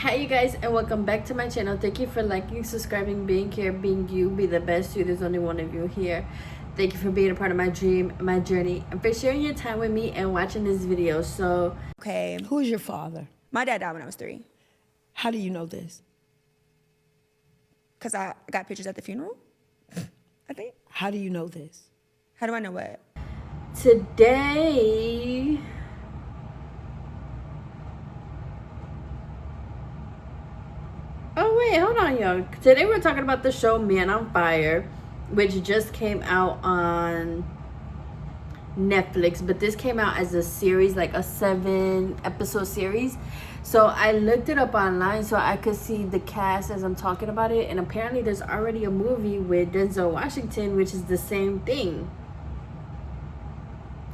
Hi you guys, and welcome back to my channel. Thank you for liking, subscribing, being here, being you, be the best you. There's only one of you here. Thank you for being a part of my dream, my journey, and for sharing your time with me and watching this video. So Okay, Who's your father? my dad died when I was 3 How do you know this? because I got pictures at the funeral, I think. How do you know this? How do I know what? today wait, hold on, y'all. Today we're talking about the show Man on Fire, which just came out on Netflix, but this came out as a series, like a 7-episode series. So I looked it up online so I could see the cast as I'm talking about it, and apparently there's already a movie with Denzel Washington, which is the same thing.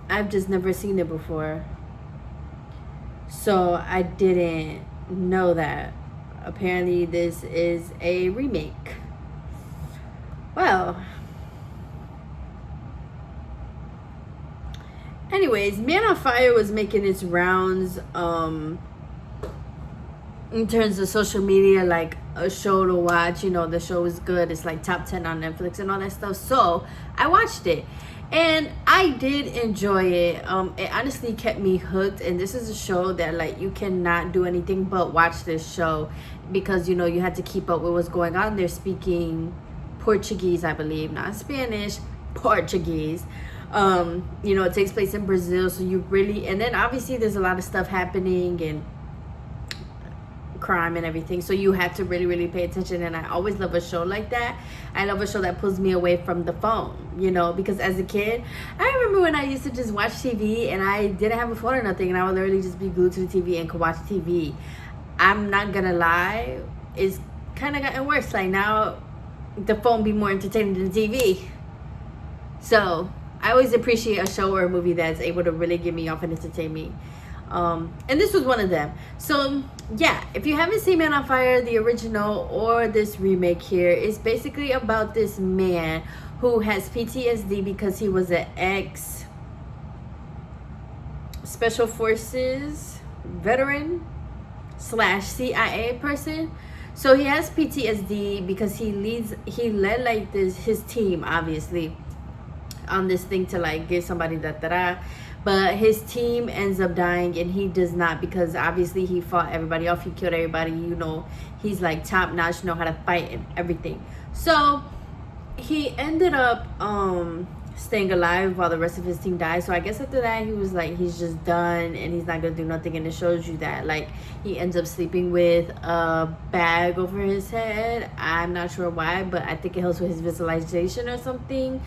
I've just never seen it before, so I didn't know that. Apparently this is a remake. Well, anyways, Man on Fire was making its rounds in terms of social media, like a show to watch. You know, the show is good. It's like top 10 on Netflix and all that stuff. So I watched it and I did enjoy it. It honestly kept me hooked, and this is a show that, like, you cannot do anything but watch this show because, you know, you had to keep up with what's going on. They're speaking Portuguese, I believe, not Spanish, Portuguese. You know, it takes place in Brazil, so you really, and then obviously there's a lot of stuff happening and crime and everything, so you have to really pay attention. And I always love a show like that. I love a show that pulls me away from the phone, you know, because as a kid, I remember when I used to just watch TV and I didn't have a phone or nothing, and I would literally just be glued to the TV and could watch TV. I'm not gonna lie, it's kind of gotten worse. Like, now the phone be more entertaining than the TV. So I always appreciate a show or a movie that's able to really get me off and entertain me. And this was one of them. So yeah, if you haven't seen Man on Fire, the original or this remake here, it's basically about this man who has PTSD because he was an ex Special Forces veteran / CIA person. So he has PTSD because he led like his team, obviously, on this thing to like get somebody but his team ends up dying and he does not, because obviously he fought everybody off, he killed everybody, you know, he's like top notch, know how to fight and everything. So he ended up staying alive while the rest of his team died. So I guess after that he was like, he's just done and he's not gonna do nothing. And it shows you that, like, he ends up sleeping with a bag over his head. I'm not sure why, but I think it helps with his visualization or something.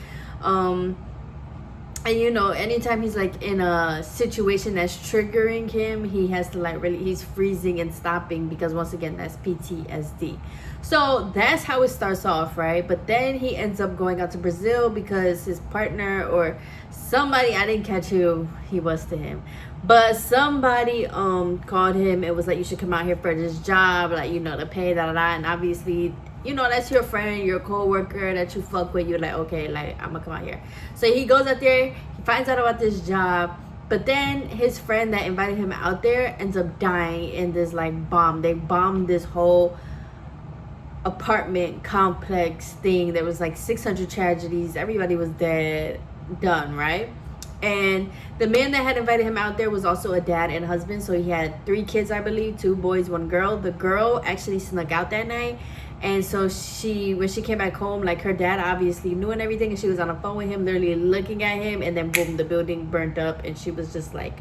And you know, anytime he's like in a situation that's triggering him, he has to like really, he's freezing and stopping, because once again, that's PTSD. So that's how it starts off, right? But then he ends up going out to Brazil because his partner or somebody, I didn't catch who he was to him, but somebody called him. It was like, you should come out here for this job, like, you know, to pay and obviously, you know, that's your friend, your co-worker that you fuck with. You're like, okay, like, I'm gonna come out here. So he goes out there, he finds out about this job, but then his friend that invited him out there ends up dying in this like bomb. They bombed this whole apartment complex thing. There was like 600 tragedies, everybody was dead, done, right? And the man that had invited him out there was also a dad and husband. So he had 3 kids, I believe, 2 boys, 1 girl. The girl actually snuck out that night, and so when she came back home, like, her dad obviously knew and everything, and she was on the phone with him, literally looking at him, and then boom, the building burnt up and she was just like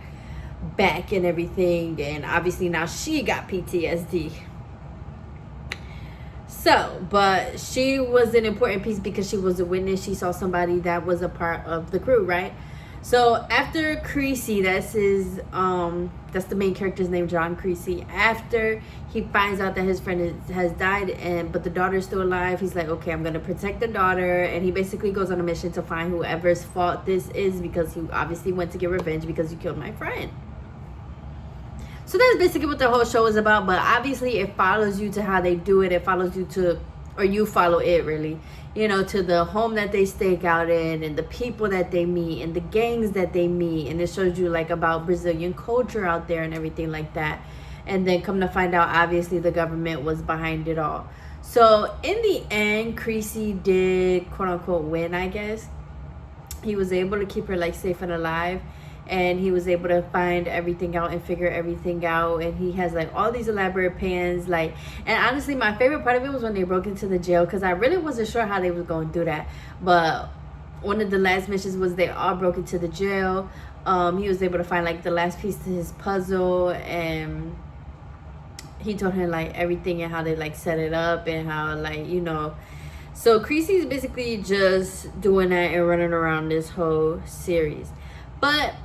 back and everything. And obviously now she got PTSD. So, but she was an important piece because she was a witness. She saw somebody that was a part of the crew, right? So after Creasy, that's the main character's name, John Creasy. After he finds out that his friend has died, but the daughter's still alive, he's like, okay, I'm gonna protect the daughter. And he basically goes on a mission to find whoever's fault this is, because he obviously went to get revenge because you killed my friend. So that's basically what the whole show is about. But obviously it follows you to how they do it. It follows you to, or you follow it really, you know, to the home that they stake out in, and the people that they meet, and the gangs that they meet. And it shows you like about Brazilian culture out there and everything like that. and then come to find out, obviously the government was behind it all. So in the end, Creasy did quote unquote win, I guess. He was able to keep her like safe and alive, and he was able to find everything out and figure everything out. And he has like all these elaborate plans, like, and honestly my favorite part of it was when they broke into the jail, because I really wasn't sure how they was going to do that. But one of the last missions was they all broke into the jail. He was able to find like the last piece to his puzzle, and he told him like everything and how they like set it up and how, like, you know. So Creasy's basically just doing that and running around this whole series. But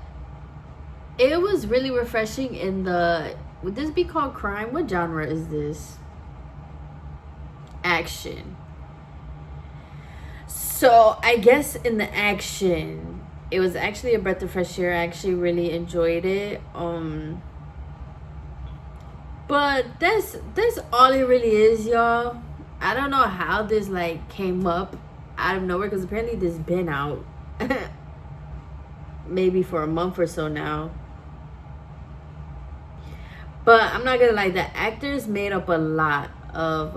it was really refreshing in the, would this be called crime? What genre is this? Action. So I guess in the action, it was actually a breath of fresh air. I actually really enjoyed it. But that's all it really is, y'all. I don't know how this like came up out of nowhere, because apparently this been out maybe for a month or so now. But I'm not gonna lie, the actors made up a lot of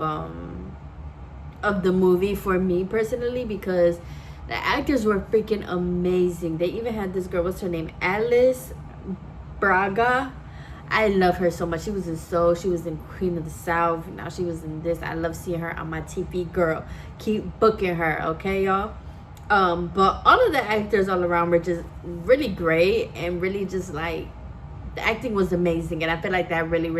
the movie for me personally, because the actors were freaking amazing. They even had this girl, what's her name, Alice Braga. I love her so much. She was in Soul, she was in Queen of the South, now she was in this. I love seeing her on my TV. Girl, keep booking her, okay, y'all. But all of the actors all around were just really great, and really just like, the acting was amazing, and I feel like that really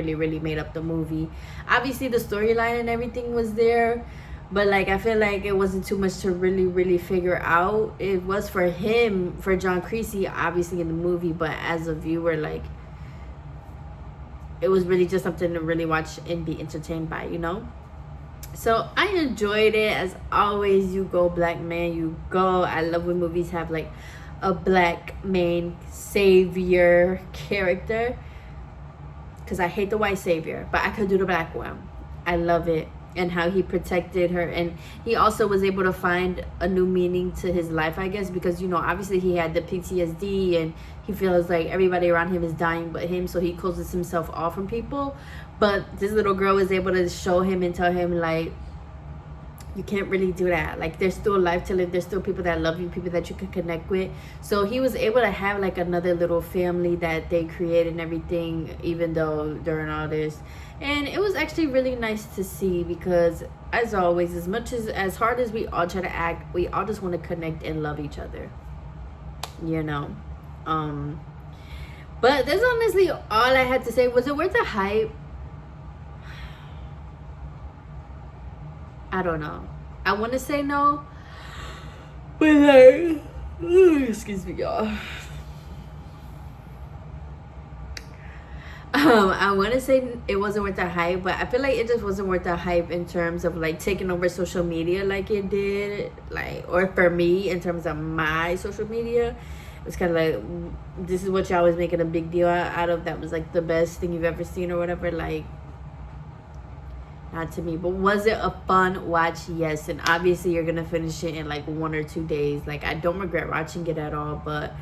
made up the movie. Obviously the storyline and everything was there, but like I feel like it wasn't too much to really figure out. It was for him, for John Creasy, obviously in the movie, but as a viewer, like, it was really just something to really watch and be entertained by, you know. So I enjoyed it. As always, you go black man, you go. I love when movies have like a black main savior character, because I hate the white savior, but I could do the black one. I love it, and how he protected her, and he also was able to find a new meaning to his life, I guess, because, you know, obviously he had the PTSD and he feels like everybody around him is dying but him, so he closes himself off from people. But this little girl was able to show him and tell him, like, you can't really do that. Like, there's still life to live. There's still people that love you, people that you can connect with. So he was able to have like another little family that they created and everything, even though during all this. And it was actually really nice to see, because as always, as much as hard as we all try to act, we all just want to connect and love each other, you know. But that's honestly all I had to say. Was it worth the hype? I don't know. I want to say no, but like, excuse me, y'all. I want to say it wasn't worth the hype, but I feel like it just wasn't worth the hype in terms of like taking over social media like it did, like, or for me in terms of my social media. It was kind of like, this is what y'all was making a big deal out of. That was like the best thing you've ever seen or whatever. Like, not to me. But was it a fun watch? Yes. And obviously you're gonna finish it in like 1 or 2 days. Like, I don't regret watching it at all, but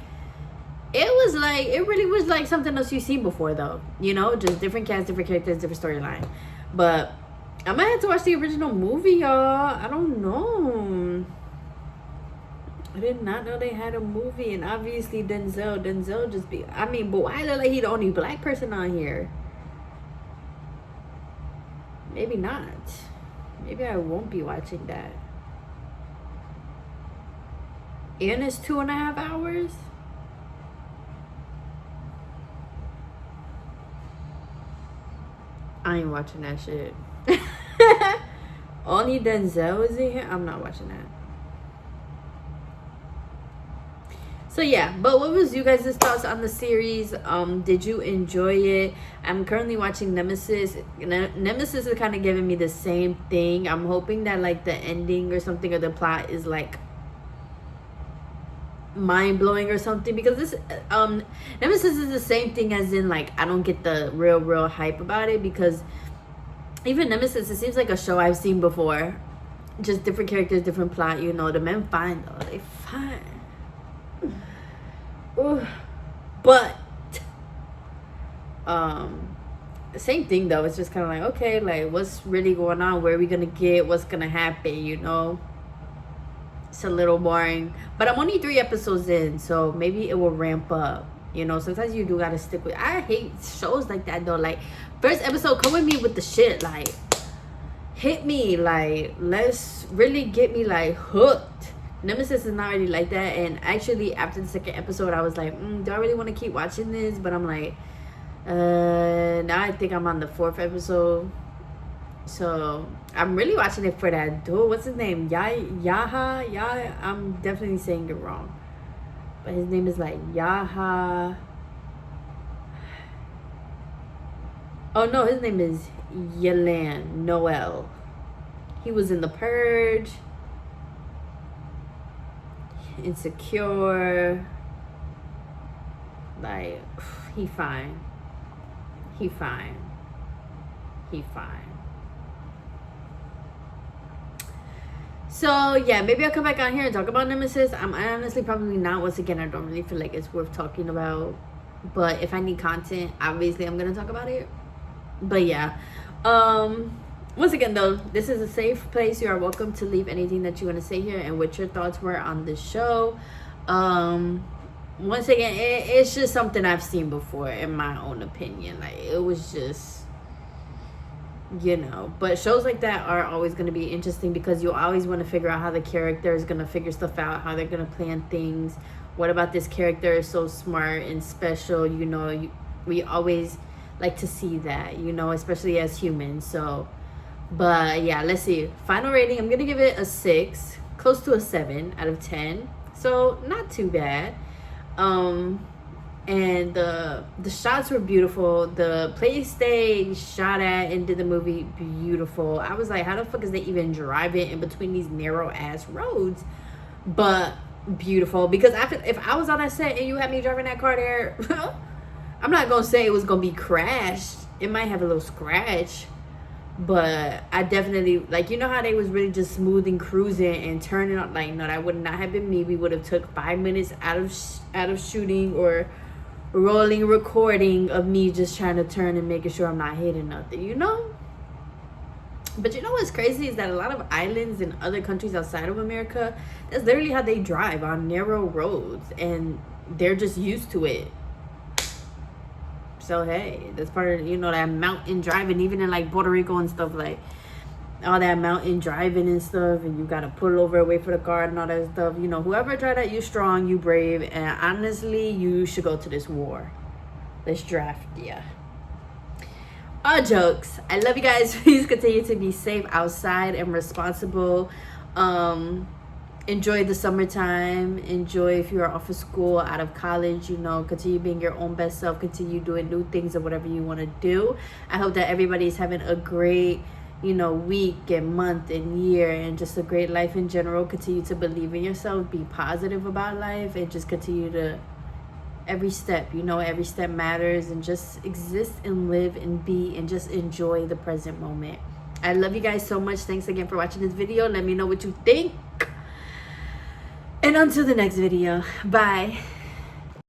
it was like, it really was like something else you've seen before, though, you know, just different cast, different characters, different storyline. But I might have to watch the original movie, y'all. I don't know. I did not know they had a movie. And obviously Denzel just be, I mean, but why look like he the only black person on here? Maybe not. Maybe I won't be watching that. And it's 2.5 hours. I ain't watching that shit. Only Denzel is in here. I'm not watching that. So yeah, but what was you guys' thoughts on the series? Did you enjoy it? I'm currently watching Nemesis. Nemesis is kind of giving me the same thing. I'm hoping that like the ending or something, or the plot is like mind-blowing or something, because this Nemesis is the same thing, as in like I don't get the real hype about it, because even Nemesis, it seems like a show I've seen before, just different characters, different plot, you know. The men fine though, they fine. Ooh. But same thing though. It's just kind of like, okay, like what's really going on? Where are we gonna get? What's gonna happen? You know, it's a little boring. But I'm only 3 episodes in, so maybe it will ramp up. You know, sometimes you do gotta stick with. I hate shows like that though. Like, first episode, come with me with the shit. Like, hit me. Like, let's really get me like hooked. Nemesis is not really like that. And actually, after the 2nd episode, I was like, do I really want to keep watching this? But I'm like, now I think I'm on the 4th episode. So I'm really watching it for that dude. What's his name? Yahya. I'm definitely saying it wrong. But his name is like Yahya. Oh no, his name is Yelan Noel. He was in The Purge, Insecure. Like, he fine. He fine. He fine. So yeah, maybe I'll come back on here and talk about Nemesis. I honestly probably not. Once again, I don't really feel like it's worth talking about. But if I need content, obviously I'm gonna talk about it. But yeah, once again though, this is a safe place. You are welcome to leave anything that you want to say here and what your thoughts were on the show. Once again, it's just something I've seen before, in my own opinion. Like, it was just, you know, but shows like that are always going to be interesting because you always want to figure out how the character is going to figure stuff out, how they're going to plan things. What about this character is so smart and special? You know, we always like to see that, you know, especially as humans. So, but yeah, let's see. Final rating, I'm going to give it a 6, close to a 7 out of 10. So not too bad. And the shots were beautiful. The place they shot at and did the movie, beautiful. I was like, how the fuck is they even driving in between these narrow ass roads? But beautiful, because if I was on that set and you had me driving that car there, I'm not gonna say it was gonna be crashed. It might have a little scratch, but I definitely, like, you know how they was really just smooth and cruising and turning up. Like, no, that would not have been me. We would have took 5 minutes out of shooting or rolling recording of me just trying to turn and making sure I'm not hitting nothing, you know. But you know what's crazy is that a lot of islands in other countries outside of America, that's literally how they drive, on narrow roads, and they're just used to it. So hey, that's part of, you know, that mountain driving, even in like Puerto Rico and stuff, like all that mountain driving and stuff, and you gotta pull over, wait for the car and all that stuff. You know, whoever tried that, you strong, you brave, and honestly, you should go to this war. Let's draft, yeah. All jokes. I love you guys. Please continue to be safe outside and responsible. Enjoy the summertime. Enjoy if you're off of school, out of college, you know, continue being your own best self, continue doing new things or whatever you want to do. I hope that everybody's having a great, you know, week and month and year, and just a great life in general. Continue to believe in yourself, be positive about life, and just continue to, every step, you know, every step matters, and just exist and live and be and just enjoy the present moment. I love you guys so much. Thanks again for watching this video. Let me know what you think. And until the next video, bye.